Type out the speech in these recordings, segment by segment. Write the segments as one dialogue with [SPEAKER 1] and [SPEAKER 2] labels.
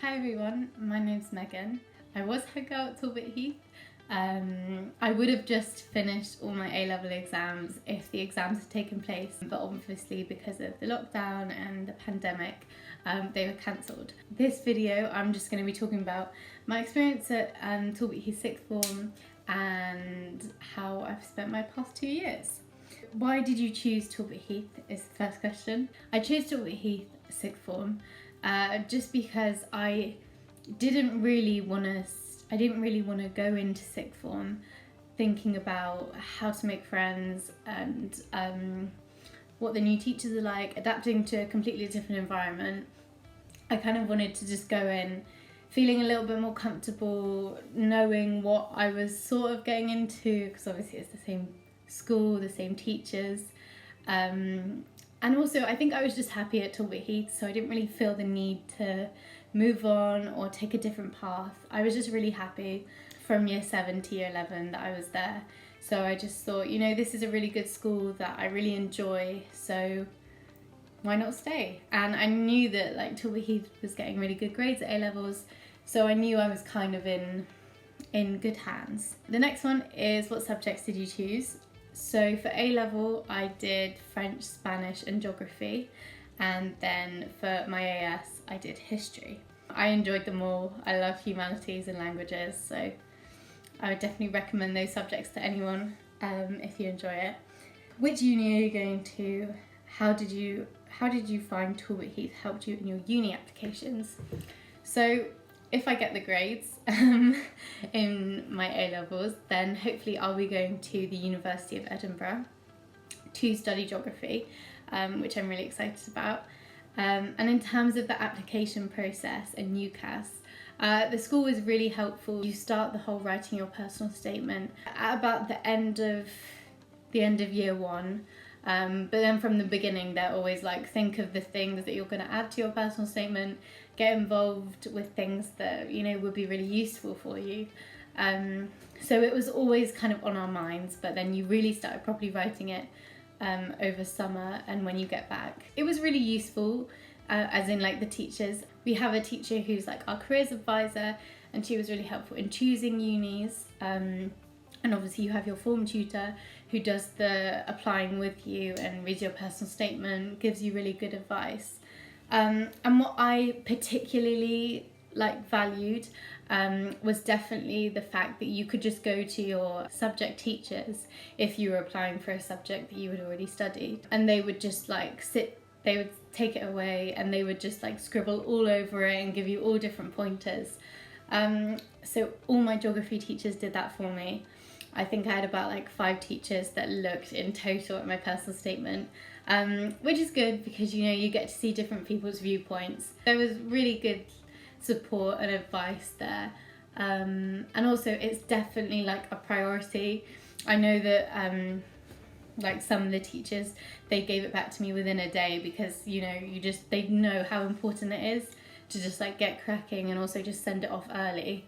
[SPEAKER 1] Hi everyone, my name's Megan. I was head girl at Talbot Heath. I would have just finished all my A-level exams if the exams had taken place, but obviously because of the lockdown and the pandemic, they were cancelled. This video I'm just going to be talking about my experience at Talbot Heath sixth form and how I've spent my past 2 years. Why did you choose Talbot Heath is the first question. I chose Talbot Heath sixth form just because I didn't really want to go into sixth form thinking about how to make friends and what the new teachers are like, adapting to a completely different environment. I kind of wanted to just go in feeling a little bit more comfortable, knowing what I was sort of getting into, because obviously it's the same school, the same teachers. And also I think I was just happy at Talbot Heath, so I didn't really feel the need to move on or take a different path. I was just really happy from year 7 to year 11 that I was there. So I just thought, you know, this is a really good school that I really enjoy, so why not stay? And I knew that like Talbot Heath was getting really good grades at A-levels, so I knew I was kind of in good hands. The next one is, what subjects did you choose? So for A-level I did French, Spanish and Geography, and then for my AS I did History. I enjoyed them all. I love humanities and languages, so I would definitely recommend those subjects to anyone if you enjoy it. Which uni are you going to? How did you find Talbot Heath helped you in your uni applications? So if I get the grades in my A-levels, then hopefully I'll be going to the University of Edinburgh to study geography, which I'm really excited about. And in terms of the application process and UCAS, the school was really helpful. You start the whole writing your personal statement at about the end of year 1. But then from the beginning they're always like, think of the things that you're going to add to your personal statement, get involved with things that, you know, would be really useful for you. So it was always kind of on our minds, but then you really started properly writing it over summer and when you get back. It was really useful, as in like the teachers. We have a teacher who's like our careers advisor, and she was really helpful in choosing unis. And obviously you have your form tutor who does the applying with you and reads your personal statement, gives you really good advice. And what I particularly valued was definitely the fact that you could just go to your subject teachers if you were applying for a subject that you had already studied, and they would just they would take it away and they would just scribble all over it and give you all different pointers. So all my geography teachers did that for me. I think I had about 5 teachers that looked in total at my personal statement, which is good because, you know, you get to see different people's viewpoints. There was really good support and advice there, and also it's definitely a priority. I know that some of the teachers, they gave it back to me within a day because, you know, they know how important it is to just get cracking and also just send it off early.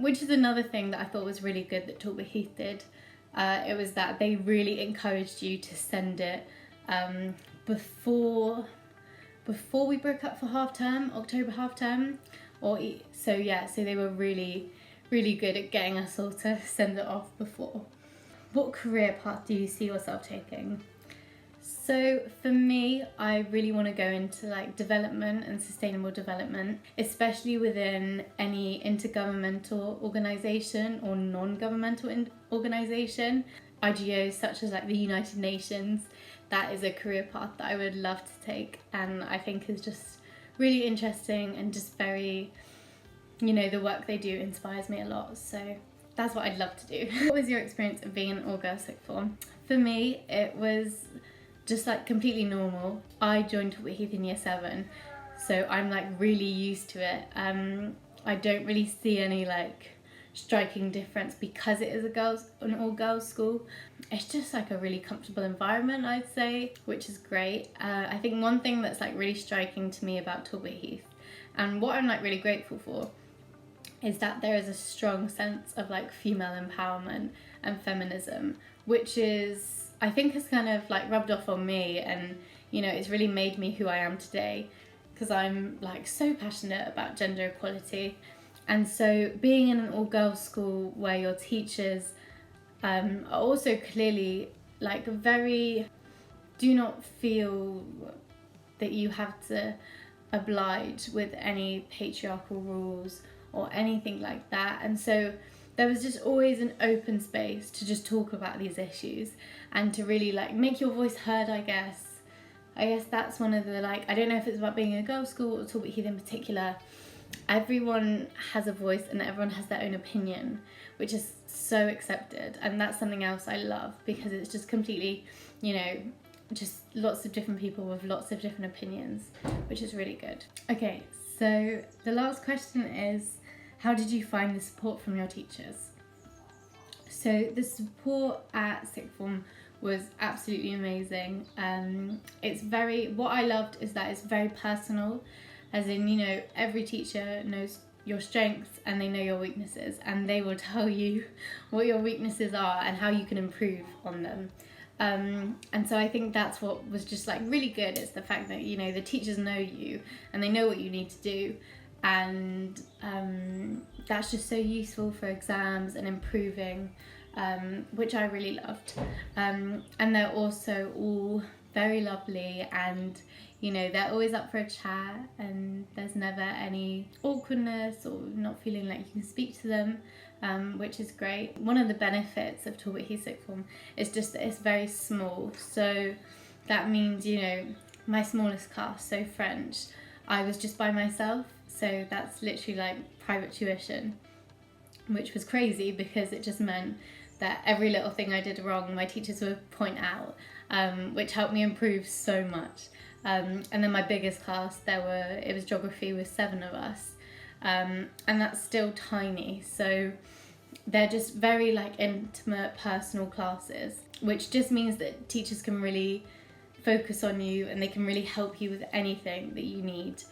[SPEAKER 1] Which is another thing that I thought was really good that Talbot Heath did. It was that they really encouraged you to send it before we broke up for half term, October half term, so they were really, really good at getting us all to send it off before. What career path do you see yourself taking? So for me, I really want to go into development and sustainable development, especially within any intergovernmental organisation or non-governmental organisation. IGOs such as the United Nations, that is a career path that I would love to take, and I think is just really interesting and just very, you know, the work they do inspires me a lot, so that's what I'd love to do. What was your experience of being an all-girl sixth form? For me, it was just completely normal. I joined Talbot Heath in year 7, so I'm really used to it. I don't really see any striking difference because it is an all-girls school. It's just a really comfortable environment, I'd say, which is great. I think one thing that's really striking to me about Talbot Heath, and what I'm really grateful for, is that there is a strong sense of female empowerment and feminism, which is, I think, has kind of rubbed off on me, and, you know, it's really made me who I am today. because I'm like so passionate about gender equality. And so being in an all-girls school where your teachers are also clearly like very, do not feel that you have to oblige with any patriarchal rules or anything like that. And so there was just always an open space to just talk about these issues and to really like make your voice heard, I guess. That's one of the, like, I don't know if it's about being a girls' school or Talbot Heath in particular. Everyone has a voice and everyone has their own opinion, which is so accepted. And that's something else I love, because it's just completely, you know, just lots of different people with lots of different opinions, which is really good. Okay, so the last question is, how did you find the support from your teachers? So the support at sixth form was absolutely amazing. What I loved is that it's very personal, as in, you know, every teacher knows your strengths and they know your weaknesses, and they will tell you what your weaknesses are and how you can improve on them. And so I think that's what was just like really good. It's the fact that, you know, the teachers know you and they know what you need to do, and that's just so useful for exams and improving, which I really loved. And they're also all very lovely, and you know, they're always up for a chat, and there's never any awkwardness or not feeling like you can speak to them, which is great. One of the benefits of Talbot Heath sixth form is just that it's very small. So that means, you know, my smallest class, so French, I was just by myself. So that's literally like private tuition, which was crazy because it just meant that every little thing I did wrong, my teachers would point out, which helped me improve so much. And then my biggest class, it was geography with 7 of us, and that's still tiny. So they're just very like intimate, personal classes, which just means that teachers can really focus on you and they can really help you with anything that you need,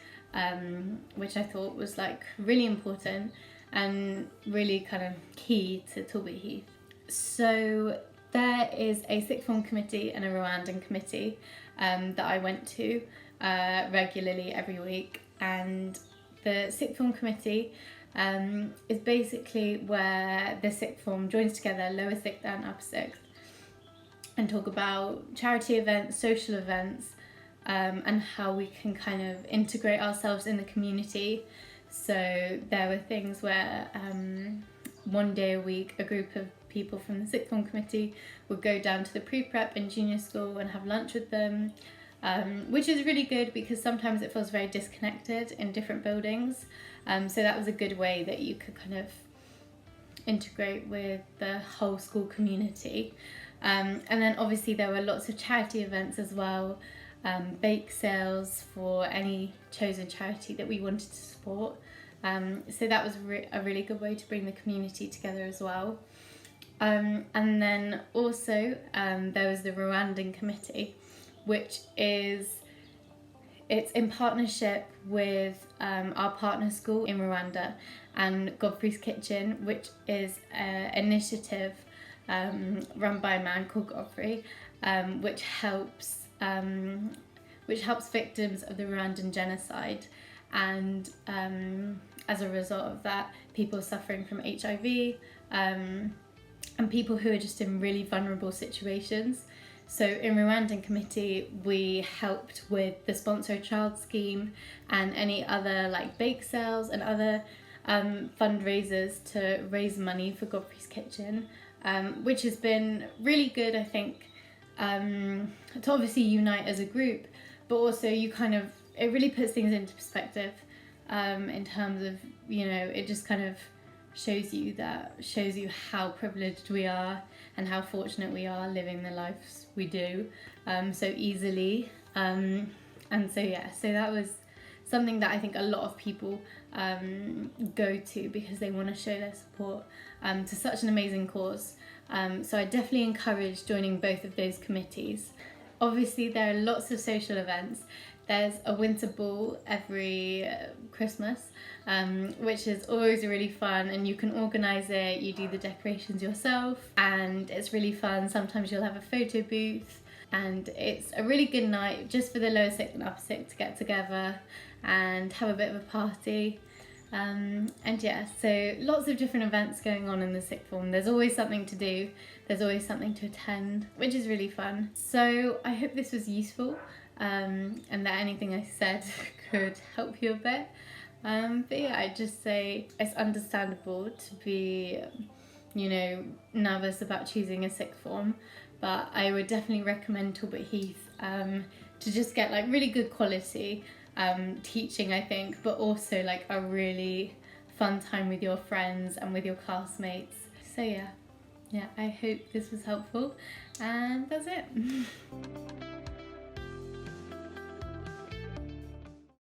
[SPEAKER 1] which I thought was like really important and really kind of key to Talbot Heath. So there is a sixth form committee and a Rwandan committee that I went to regularly every week, and the sixth form committee is basically where the sixth form joins together, lower sixth and upper sixth, and talk about charity events, social events, and how we can kind of integrate ourselves in the community. So there were things where one day a week a group of people from the sixth form committee would go down to the pre-prep in junior school and have lunch with them, which is really good because sometimes it feels very disconnected in different buildings. So that was a good way that you could kind of integrate with the whole school community. And then obviously there were lots of charity events as well, bake sales for any chosen charity that we wanted to support. So that was a really good way to bring the community together as well. And then also there was the Rwandan committee, which it's in partnership with our partner school in Rwanda and Godfrey's Kitchen, which is an initiative run by a man called Godfrey, which helps victims of the Rwandan genocide, and as a result of that, people suffering from HIV, and people who are just in really vulnerable situations. So in Rwandan committee, we helped with the Sponsor a Child scheme and any other like bake sales and other fundraisers to raise money for Godfrey's Kitchen, which has been really good, I think, to obviously unite as a group, but also it really puts things into perspective, in terms of, you know, it just kind of shows you how privileged we are and how fortunate we are living the lives we do so easily, and so that was something that I think a lot of people go to because they want to show their support to such an amazing cause. So I definitely encourage joining both of those committees. Obviously there are lots of social events. There's a winter ball every Christmas, which is always really fun, and you can organise it, you do the decorations yourself, and it's really fun. Sometimes you'll have a photo booth, and it's a really good night just for the lower sixth and upper sixth to get together and have a bit of a party. And yeah, so lots of different events going on in the sixth form. There's always something to do, there's always something to attend, which is really fun. So I hope this was useful, and that anything I said could help you a bit. But yeah, I'd just say it's understandable to be, you know, nervous about choosing a sixth form, but I would definitely recommend Talbot Heath to just get like really good quality teaching, I think, but also like a really fun time with your friends and with your classmates. So yeah, I hope this was helpful, and that's it.